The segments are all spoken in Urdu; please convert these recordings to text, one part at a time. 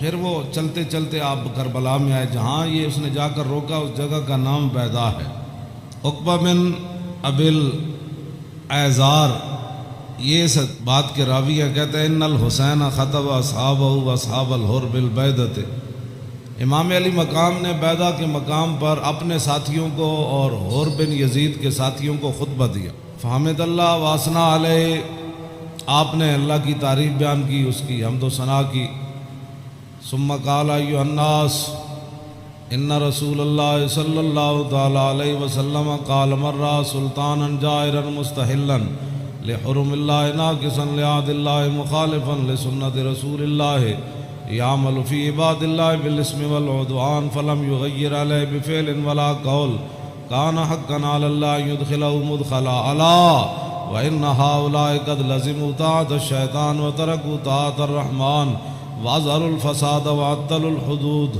پھر وہ چلتے چلتے آپ کربلا میں آئے، جہاں یہ اس نے جا کر روکا اس جگہ کا نام بیضا ہے۔ عقبہ بن ابل ایزار یہ اس بات کے راوی ہے، کہتے ہیں ان الحسین خطب اصحابہ و اصحاب الحر بالبیدۃ، امام علی مقام نے بیضا کے مقام پر اپنے ساتھیوں کو اور حر بن یزید کے ساتھیوں کو خطبہ دیا۔ فحمد اللہ واسنا علیہ، آپ نے اللہ کی تعریف بیان کی، اس کی حمد و ثنا کی۔ ثم قال ایھا الناس ان رسول اللہ صلی اللہ تعالی علیہ وسلم قال مرہ سلطانا جائرا مستحلا لحرم اللہ ناقصا لعہد اللہ مخالفا لسنت رسول اللہ یعمل فی عباد اللہ بالاسم والعدوان فلم یغیر علیہ بفعل ولا قول کان حقا علی اللہ یدخلہ مدخلا علا وان ہؤلاء قد لزموا طاعۃ الشیطان وترکوا طاعۃ الرحمن وَأَظْهَرُوا الْفَسَادَ وَعَطَّلُوا الْحُدُودَ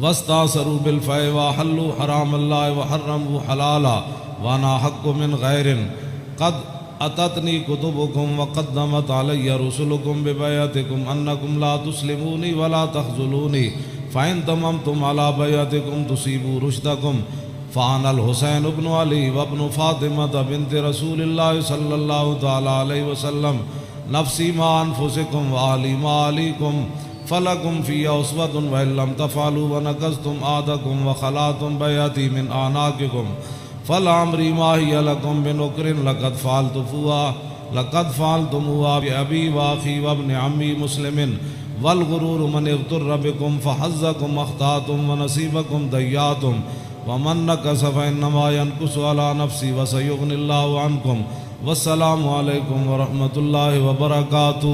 وَاسْتَأْثَرُوا بِالْفَيْءِ وَأَحَلُّوا حَرَامَ اللَّهِ وَحَرَّمُوا حَلَالَهُ وَأَنَا أَحَقُّ مِنْ غَيْرٍ قَدْ أَتَتْنِي كُتُبُكُمْ وَقَدَّمَتْ عَلَيَّ رُسُلُكُمْ بِبَيْعَتِكُمْ أَنَّكُمْ لَا تُسْلِمُونِي وَلَا تَخْذُلُونِي فَإِنْ تَمَمْتُمْ عَلَى بَيْعَتِكُمْ تُصِيبُوا رُشْدَكُمْ فَأَنَا الْحُسَيْنُ بْنُ عَلِي وَابْنُ فَاطِمَةَ بِنْتِ رَسُولِ اللَّهِ صَلَّى اللَّهُ تَعَالَى عَلَيْهِ وسلم نفسی ما انفسکم وآلی ما علیکم فلکم فی اسوۃ وإن لم تفعلوا ونقضتم عہدکم وخلعتم بیعتی من اعناقکم فلعمری ما ہی لکم بنکر لقد فعلتموها بأبی واخی وابن عمی مسلم والغرور من اغتر بکم فحظکم اخطأتم ونصیبکم ضیعتم ومن نکث فإنما ينکث علی نفسی وسیغنی اللہ عنکم والسلام علیکم ورحمۃ اللہ وبرکاتہ۔